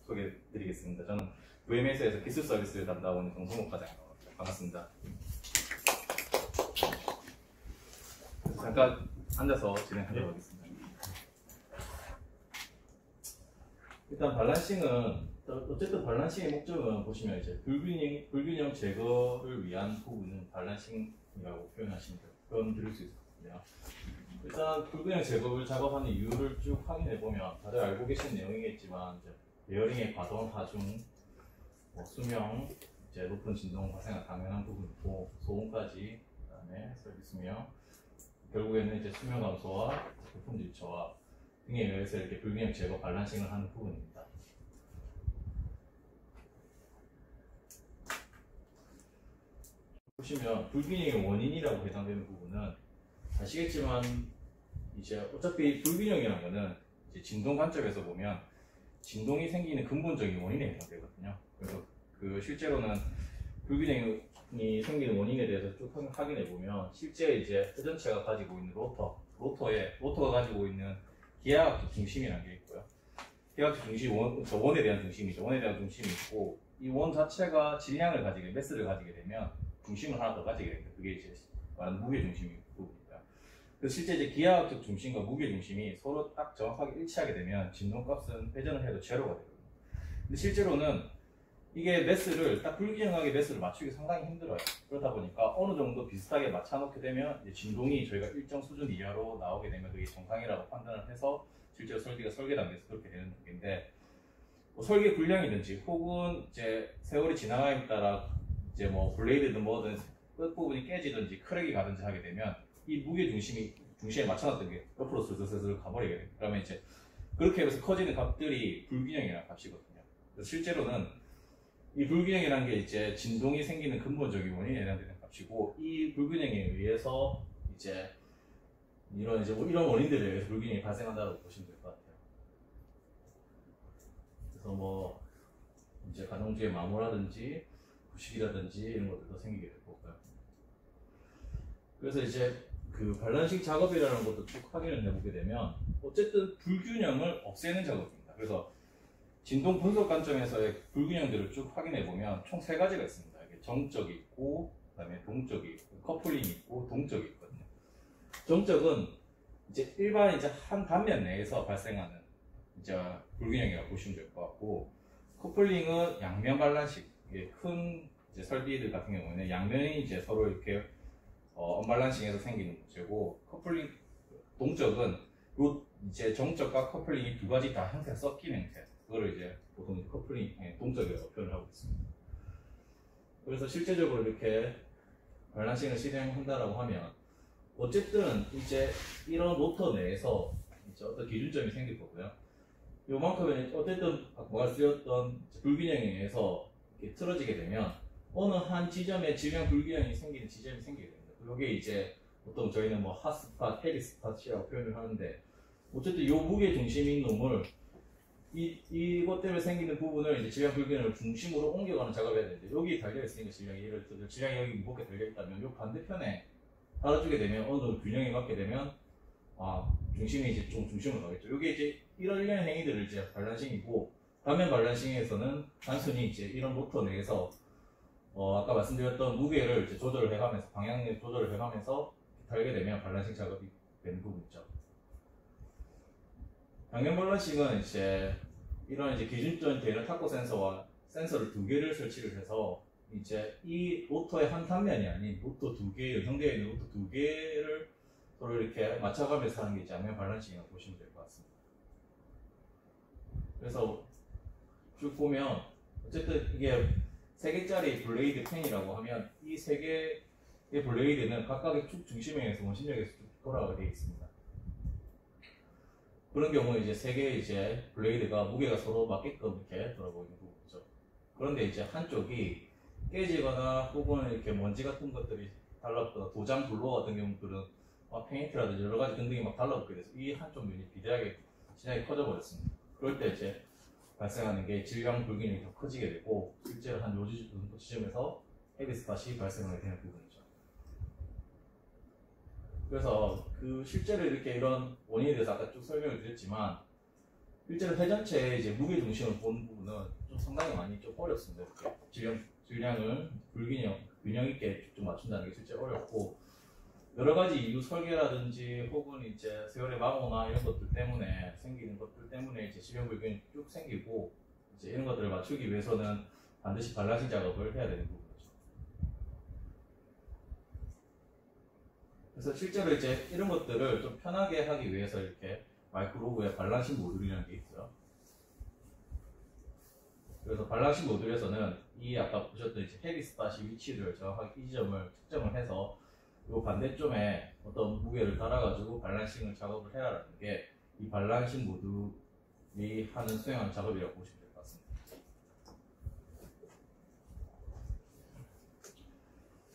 소개해드리겠습니다. 저는 VMS에서 기술 서비스를 담당하고 있는 정성욱 과장입니다. 반갑습니다. 잠깐 앉아서 진행하도록 하겠습니다. 일단 발란싱은 어쨌든 발란싱의 목적은 보시면 이제 불균형 제거를 위한 부분은 발란싱이라고 표현드릴 수 있거든요. 일단 불균형 제거를 작업하는 이유를 쭉 확인해 보면 다들 알고 계신 내용이겠지만 이제 베어링의 과동, 하중, 수명, 이제 높은 진동 발생은 당연한 부분이고 소음까지, 그다음에 서비스명, 결국에는 이제 수명 감소와 부품 질처와 등에 의해서 이렇게 불균형 제거 발란싱을 하는 부분입니다. 보시면 불균형의 원인이라고 해당되는 부분은 아시겠지만 이제 어차피 불균형이라는 거는 이제 진동 관점에서 보면 진동이 생기는 근본적인 원인에 해당되거든요. 그래서 그 실제로는 불균형이 생기는 원인에 대해서 쭉 확인해 보면 실제 이제 회전체가 가지고 있는 로터가 가지고 있는 기하학적 중심이라는 게 있고요. 기하학적 중심 원에 대한 중심이죠. 원에 대한 중심이 있고 이 원 자체가 질량을 가지게 매스를 가지게 되면 중심을 하나 더 가지게 됩니다. 그게 이제 무게 중심이 부분입니다. 그래서 실제 이제 기하학적 중심과 무게 중심이 서로 딱 정확하게 일치하게 되면 진동값은 회전을 해도 제로가 되거든요. 근데 실제로는 이게 매스를 딱 불균형하게 매스를 맞추기 상당히 힘들어요. 그렇다 보니까 어느 정도 비슷하게 맞춰놓게 되면 이제 진동이 저희가 일정 수준 이하로 나오게 되면 그게 정상이라고 판단을 해서 실제로 설계가 설계 단계에서 그렇게 되는 단계인데 뭐 설계 불량이든지 혹은 이제 세월이 지나감에 따라 이제 뭐 블레이드든 뭐든 끝부분이 깨지든지 크랙이 가든지 하게 되면 이 무게 중심에 맞춰놨던 게 옆으로 슬슬 가버리게 돼요. 그러면 이제 그렇게 해서 커지는 값들이 불균형이라는 값이거든요. 그래서 실제로는 이 불균형이라는 게 이제 진동이 생기는 근본적인 원인에 해당되는 값이고 이 불균형에 의해서 이제 이런 원인들에 의해서 불균형이 발생한다고 보시면 될 것 같아요. 그래서 뭐 이제 가동주의 마모라든지 부식이라든지 이런 것들도 생기게 될 거고요. 그래서 이제 그 발란싱 작업이라는 것도 쭉 확인을 해보게 되면 어쨌든 불균형을 없애는 작업입니다. 그래서 진동 분석 관점에서의 불균형들을 쭉 확인해 보면 총 3가지가 있습니다. 이게 정적이 있고, 그다음에 동적이 있고, 커플링이 있고, 동적이 있거든요. 정적은 이제 일반 이제 한 단면 내에서 발생하는 이제 불균형이라고 보시면 될 것 같고, 커플링은 양면 발란싱, 큰 이제 설비들 같은 경우에는 양면이 이제 서로 이렇게 언발란싱해서 생기는 문제고, 커플링 동적은 요 이제 정적과 커플링이 두 가지 다 형태가 섞인 형태. 그거를 이제 보통 커플링 동적이라고 표현을 하고 있습니다. 그래서 실제적으로 이렇게 발란싱을 실행한다라고 하면 어쨌든 이제 이런 로터 내에서 이제 어떤 기준점이 생길 거고요. 요만큼은 어쨌든 아까 쓰였던 불균형에 의해서 이렇게 틀어지게 되면 어느 한 지점에 질량 불균형이 생기는 지점이 생기게 됩니다. 이게 이제 보통 저희는 뭐 핫스팟, 헤비스팟이라고 표현을 하는데 어쨌든 요 무게 중심인 놈을 이것 때문에 생기는 부분을 이제 질량 불균형을 중심으로 옮겨가는 작업을 해야 되는데 여기 달려있으니까 질량이 예를 들어 질량이 여기 무겁게 달려있다면 요 반대편에 달아주게 되면 어느 정도 균형이 맞게 되면 중심이 이제 좀 중심으로 가겠죠. 이게 이제 이런 일련의 행위들을 이제 발란싱이고 반면 발란싱에서는 단순히 이제 이런 로터 내에서 아까 말씀드렸던 무게를 이제 조절을 해가면서 방향을 조절을 해가면서 달게 되면 발란싱 작업이 되는 부분이죠. 양면 발란싱은 이제 이런 이제 기준점 되는 타코 센서와 센서를 2개를 설치를 해서 이제 이 로터의 한 단면이 아닌 로터 2개, 연성되어 있는 로터 2개를 서로 이렇게 맞춰가면서 하는 게 이제 양면 발란싱이라고 보시면 될 것 같습니다. 그래서 쭉 보면 어쨌든 이게 3개짜리 블레이드 펜이라고 하면 이 3개의 블레이드는 각각의 축 중심에 의해서 원심력에서 쭉 돌아가게 되어 있습니다. 그런 경우에 이제 3개의 이제 블레이드가 무게가 서로 맞게끔 이렇게 돌아가고 있는 부분이죠. 그런데 이제 한쪽이 깨지거나 혹은 이렇게 먼지 같은 것들이 달라붙거나 도장 블로 같은 경우들은 페인트라든지 여러 가지 등등이 막 달라붙게 돼서 이 한쪽 면이 비대하게 진하게 커져버렸습니다. 그럴 때 이제 발생하는 게 질량 불균형이 더 커지게 되고 실제로 한 요 정도 지점에서 헤비스팟이 발생하게 되는 부분이죠. 그래서 그 실제로 이렇게 이런 원인에 대해서 아까 쭉 설명을 드렸지만 실제로 회전체의 이제 무게 중심을 보는 부분은 좀 상당히 많이 좀 어렵습니다. 이렇게 질량을 균형 있게 좀 맞춘다는 게 실제 어렵고, 여러 가지 이유 설계라든지 혹은 이제 세월의 마모나 이런 것들 때문에 생기는 것들 때문에 이제 지변 불균이 쭉 생기고, 이제 이런 것들을 맞추기 위해서는 반드시 발라싱 작업을 해야 되는 부분이죠. 그래서 실제로 이제 이런 것들을 좀 편하게 하기 위해서 이렇게 마이크로브의 발라싱 모듈이라는 게 있어요. 그래서 발라싱 모듈에서는 이 아까 보셨던 이제 헤비 스팟이 위치를 정확하게 이 지점을 측정을 해서 이 반대쪽에 어떤 무게를 달아가지고 발란싱을 작업을 해라라는 게 이 발란싱 모듈이 하는 수행하는 작업이라고 보시면 될 것 같습니다.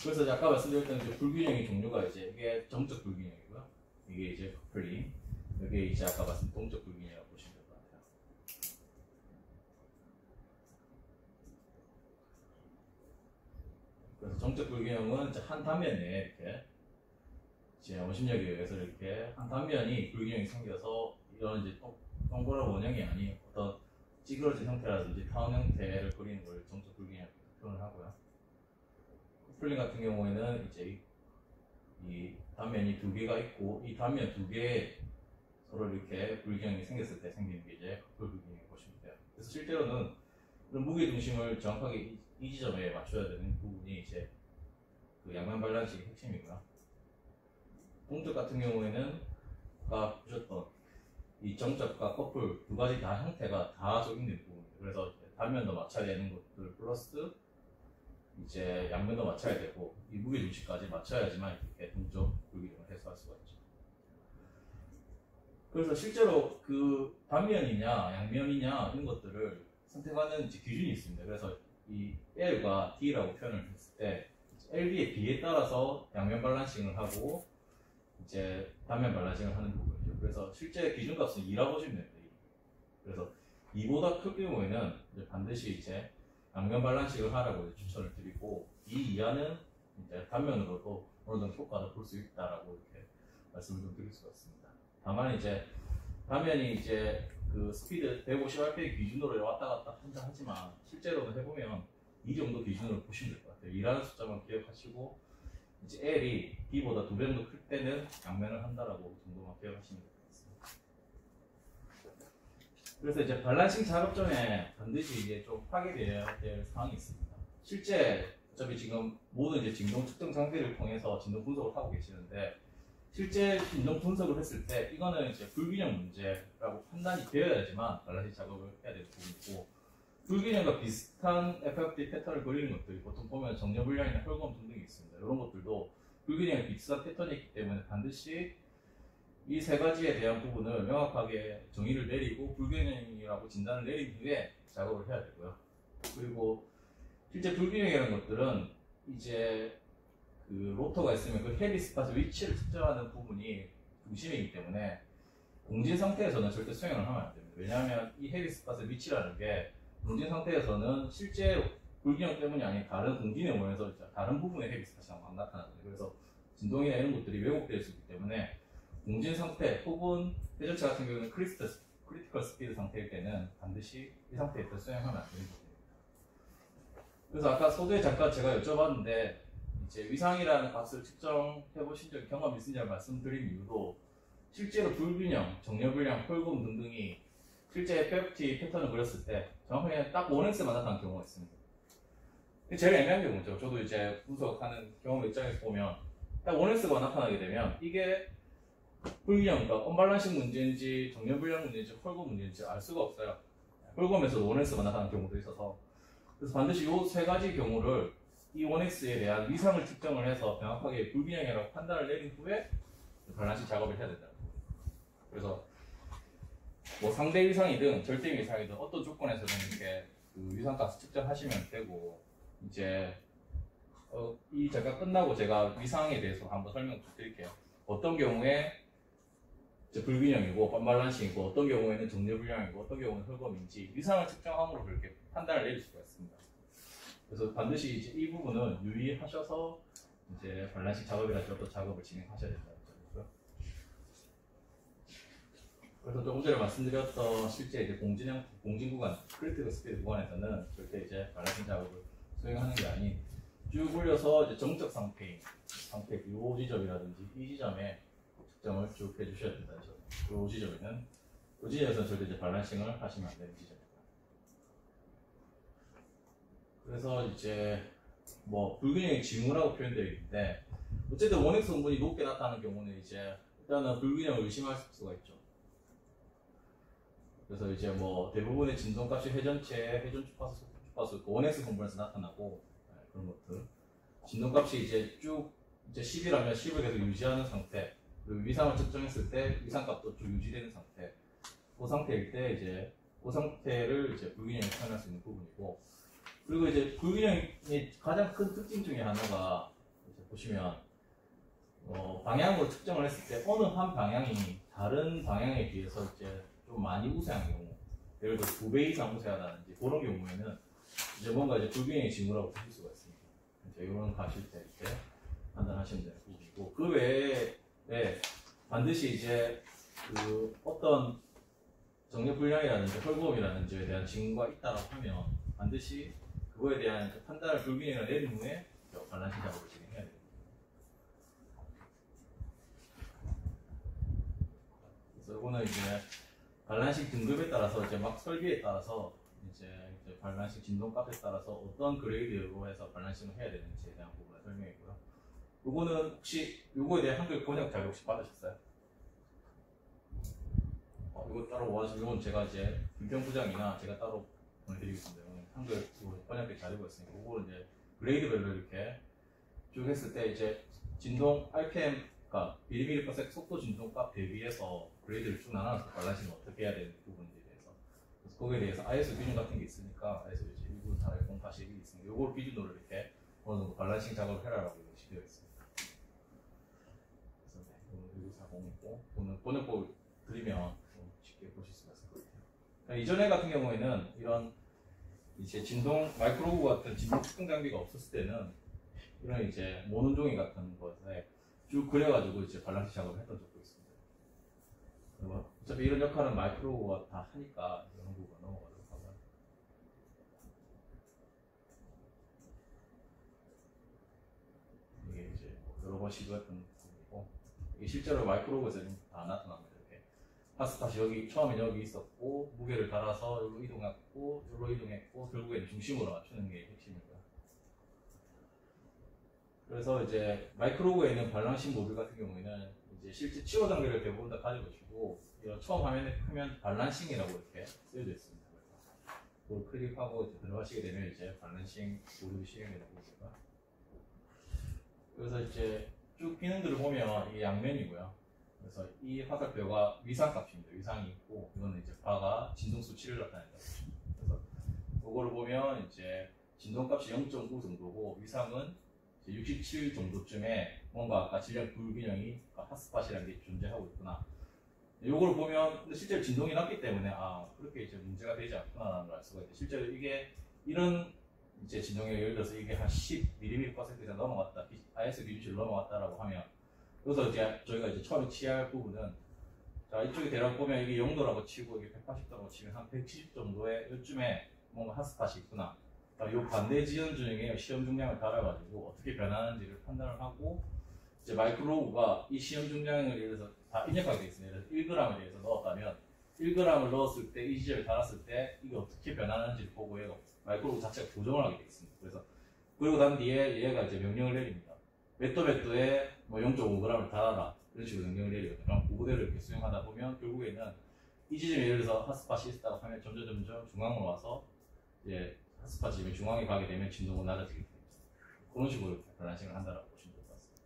그래서 아까 말씀드렸던 이제 불균형의 종류가 이제 이게 정적 불균형이고요. 이게 이제 커플링, 이게 이제 아까 말씀 동적 불균형이라고 보시면 될 것 같아요. 그래서 정적 불균형은 이제 한 단면 내에 이렇게 이제 원심력에 의해서 이렇게 한 단면이 불균형이 생겨서 이런 이제 동그란 원형이 아닌 어떤 찌그러진 형태라든지 타원 형태를 그리는 걸 정적 불균형이라고 표현을 하고요. 커플링 같은 경우에는 이제 이 단면이 두 개가 있고 이 단면 두 개에 서로 이렇게 불균형이 생겼을 때 생기는 게 이제 커플 불균형이라고 보시면 돼요. 그래서 실제로는 이런 무게 중심을 정확하게 이 지점에 맞춰야 되는 부분이 이제 그 양면 발란식의 핵심이고요. 동적 같은 경우에는 아까 보셨던 이 정적과 커플 두 가지 다 형태가 다 적용된 부분이에요. 그래서 단면도 맞춰야 되는 것들 플러스 이제 양면도 맞춰야 되고 이 무게 중심까지 맞춰야지만 이렇게 동적 불균형을 해소할 수가 있죠. 그래서 실제로 그 단면이냐 양면이냐 이런 것들을 선택하는 이제 기준이 있습니다. 그래서 이 L과 D라고 표현을 했을 때 LB의 B에 따라서 양면 발란싱을 하고 이제 단면 발란싱을 하는 부분이죠. 그래서 실제 기준값은 2라고 보시면 됩니다. 그래서 2보다 클 경우에는 이제 반드시 이제 양면 발란싱을 하라고 이제 추천을 드리고 이 이하는 이제 단면으로도 어느 정도 효과를 볼 수 있다라고 이렇게 말씀을 좀 드릴 수가 있습니다. 다만 이제 단면이 이제 그 스피드 150rpm 기준으로 왔다 갔다 한다 하지만 실제로는 해보면 이 정도 기준으로 보시면 될 것 같아요. 2라는 숫자만 기억하시고 이제 L이 B보다 2배 정도 클 때는 양면을 한다라고 정도만 기억하시면 될 것 같습니다. 그래서 이제 발란싱 작업점에 반드시 이제 좀 파괴되어야 될 사항이 있습니다. 실제 어차피 지금 모든 이제 진동 측정 장비를 통해서 진동 분석을 하고 계시는데 실제 진동 분석을 했을 때 이거는 이제 불균형 문제라고 판단이 되어야지만 발란싱 작업을 해야 되는 부분이고 불균형과 비슷한 FFT 패턴을 그리는 것들이 보통 보면 정렬불량이나 혈검 등등이 있습니다. 이런 것들도 불균형이 비슷한 패턴이 있기 때문에 반드시 이 세 가지에 대한 부분을 명확하게 정의를 내리고 불균형이라고 진단을 내린 후에 작업을 해야 되고요. 그리고 실제 불균형이라는 것들은 이제 그 로터가 있으면 그 헤비 스팟의 위치를 측정하는 부분이 중심이기 때문에 공진 상태에서는 절대 수행을 하면 안 됩니다. 왜냐하면 이 헤비 스팟의 위치라는 게 공진 상태에서는 실제 불균형 때문이 아닌 다른 공진의 원에서 다른 부분의 헤비 스팟이 안 나타나거든요. 그래서 진동이나 이런 것들이 왜곡될 수 있기 때문에 공진 상태 혹은 회전체 같은 경우는 크리티컬 스피드 상태일 때는 반드시 이 상태에서 수행하면 안 되는 부분입니다. 그래서 아까 서두에 잠깐 제가 여쭤봤는데 이제 위상이라는 값을 측정해 보신 적 경험이 있으냐고 말씀드린 이유도 실제로 불균형, 정렬불량, 홀금 등등이 실제 FFT 패턴을 그렸을 때 정확하게 딱 원X만 나타나는 경우가 있습니다. 제일 애매한 경우죠. 저도 이제 분석하는 경험 입장에서 보면 딱 원X가 나타나게 되면 이게 불균형과 언밸런싱 문제인지 정렬불량 문제인지 홀금 문제인지 알 수가 없어요. 홀금에서도 원X가 나타나는 경우도 있어서 그래서 반드시 이 세 가지 경우를 이 원X에 대한 위상을 측정을 해서 명확하게 불균형이라고 판단을 내린 후에 발란싱 작업을 해야 된다는 거예요. 그래서 뭐 상대 위상이든 절대 위상이든 어떤 조건에서든 이렇게 그 위상값을 측정하시면 되고 이제 이 제가 끝나고 제가 위상에 대해서 한번 설명 드릴게요. 어떤 경우에 이제 불균형이고 언밸런싱이고 어떤 경우에는 정렬불량이고 어떤 경우는 홀검인지 위상을 측정함으로 그렇게 판단을 내릴 수가 있습니다. 그래서 반드시 이제 이 부분은 유의하셔서 이제 발란싱 작업이라든지 어떤 작업을 진행하셔야 된다는 점이고요. 그래서 조금 전에 말씀드렸던 실제 이제 공진 구간, 크리티컬 스피드 구간에서는 절대 이제 밸런싱 작업을 수행하는 게 아닌 쭉 올려서 이제 정적 상태 요 지점이라든지 이 지점에 측정을 쭉 해주셔야 된다는 점. 요 지점에서는 절대 이제 밸런싱을 하시면 안 되는 지점입니다. 그래서 이제 뭐 불균형이 징후라고 표현되어 있는데 어쨌든 원액 성분이 높게 나타나는 경우는 이제 일단은 불균형을 의심할 수가 있죠. 그래서 이제 뭐 대부분의 진동값이 회전체, 회전 주파수, 원액 성분에서 나타나고 그런 것들. 진동값이 이제 쭉 이제 10이라면 10을 계속 유지하는 상태. 그리고 위상을 측정했을 때 위상값도 쭉 유지되는 상태. 그 상태일 때 이제 그 상태를 이제 불균형을 표현할 수 있는 부분이고. 그리고 이제 불균형의 가장 큰 특징 중에 하나가 이제 보시면 방향으로 측정을 했을 때 어느 한 방향이 다른 방향에 비해서 이제 좀 많이 우세한 경우, 예를 들어 2배 이상 우세하다든지 그런 경우에는 이제 뭔가 이제 불균형의 징후라고 보실 수가 있습니다. 이제 이런 가실 때 이렇게 판단하시면 되는 부분이고 그 외에 반드시 이제 그 어떤 정력 불량이라든지 혈구음이라든지에 대한 징후가 있다고 하면 반드시 그거에 대한 판단을 불균형을 내린 후에 밸런싱 작업을 진행해야 됩니다. 그래서 이거는 이제 밸런싱 등급에 따라서 이제 막 설계에 따라서 이제 밸런싱 진동값에 따라서 어떤 그레이드로 해서 밸런싱을 해야 되는지에 대한 부분을 설명했고요. 이거는 혹시 이거에 대해 한글 번역 자료 혹시 받으셨어요? 이거 따로 원하시면 제가 이제 불평부장이나 제가 따로 보내드리겠습니다. 한글 번역된 자료가 있으니까 이거는 이제 그레이드별로 이렇게 쭉 했을 때 이제 진동 RPM 값, 미리미리/퍼센트 속도 진동값 대비해서 그레이드를 쭉 나눠서 밸런싱을 어떻게 해야 되는 부분인지에 대해서 그래서 거기에 대해서 ISO 기준 같은 게 있으니까 ISO 1군 410-1이 있으니까 이걸 기준으로 이렇게 어느 정도 밸런싱 작업을 해라라고 되어 있습니다. 그래서 네, 1군 410이고 오늘 번역본 드리면 좀 쉽게 보실 수가 있을 것 같아요. 그러니까 이전에 같은 경우에는 이런 이제 마이크로브 같은 진동 측정 장비가 없었을 때는 이런 이제 모논종이 같은 것에 쭉 그려가지고 이제 밸런싱 작업을 했던 적도 있습니다. 그리고 어차피 이런 역할은 마이크로브가 다 하니까 이런 부분 넘어가도록 하고요. 이게 이제 여러 번 시도했던 부분이고 이게 실제로 마이크로브에서는 다 나타납니다. 파스팟이 처음에 여기 있었고 무게를 달아서 여기로 이동했고 여기로 이동했고 결국에는 중심으로 맞추는 게 핵심이고요. 그래서 이제 마이크로브에 있는 밸런싱 모듈 같은 경우에는 이제 실제 치워 단계를 대부분 다 가지고 계시고 이런 처음 화면에 펴면 밸런싱이라고 이렇게 쓰여져 있습니다. 그걸 클릭하고 이제 들어가시게 되면 이제 밸런싱 모듈이 실행되는 거고요. 그래서 이제 쭉 기능들을 보면 이게 양면이고요. 그래서 이 화살표가 위상값입니다. 위상이 있고 이거는 이제 바가 진동 수치를 나타낸다. 그래서 이거를 보면 이제 진동값이 0.9 정도고 위상은 67 정도쯤에 뭔가 아까 질량 불균형이 핫스팟이라는 게 존재하고 있구나. 이걸 보면 실제로 진동이 났기 때문에 그렇게 이제 문제가 되지 않구나라는 걸 알 수가 있대. 실제로 이게 이런 이제 진동이 예를 들어서 이게 한 10mm% 이상 넘어갔다, IS 기준치를 넘어갔다라고 하면 여기서 이제 저희가 이제 처음에 취할 부분은 자 이쪽에 대략 보면 이게 0도라고 치고 이게 180도라고 치면 한 170 정도의 요쯤에 뭔가 핫스팟이 있구나. 이 반대 지연 중에 시험 중량을 달아가지고 어떻게 변하는지를 판단을 하고 이제 마이크로브가 이 시험 중량을 예를 들어서 다 입력하게 되어 있습니다. 예를 들어서 1g에 대해서 넣었다면 1g을 넣었을 때 이 지점에 달았을 때 이게 어떻게 변하는지를 보고 얘가 마이크로브 자체가 조정을 하게 되어 있습니다. 그래서 그리고 난 뒤에 얘가 이제 명령을 내립니다. 몇 도에 뭐 0.5g을 달아라 이런 식으로 명령을 내리거든요. 그럼 그대로 이렇게 수행하다 보면 결국에는 이 지점에 예를 들어서 핫스팟이 있다고 하면 점점 중앙으로 와서 이제 핫스팟이 중앙에 가게 되면 진동은 낮아지게 됩니다. 그런 식으로 밸런싱을 한다라고 보시면 될 것 같습니다.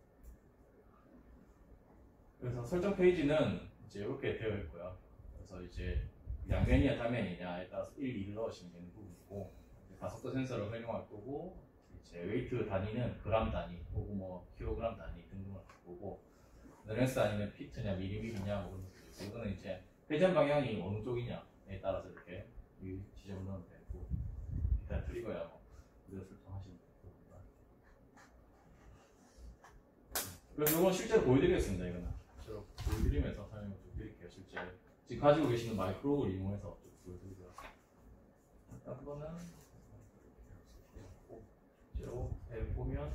그래서 설정 페이지는 이제 이렇게 되어 있고요. 그래서 이제 양면이냐 단면이냐에 따라서 1, 2를 넣으시면 되는 부분이고 가속도 센서를 활용할 거고 이제 웨이트 단위는 그램 단위 혹은 뭐 킬로그램 단위 등등을 할 거고 렌스 단위는 피트냐 미리미리냐 뭐 이거는 이제 회전 방향이 어느 쪽이냐에 따라서 이렇게 이 지점을 넣으면 되고 일단 트리거야 뭐 그대로 설정하시면 되고 그래서 이건 실제로 보여드리겠습니다. 이거는 실제로 보여드리면서 설명을 좀 드릴게요. 실제 지금 가지고 계시는 마이크로를 이용해서 좀 보여드리고요. 딴 거는 쭉 보면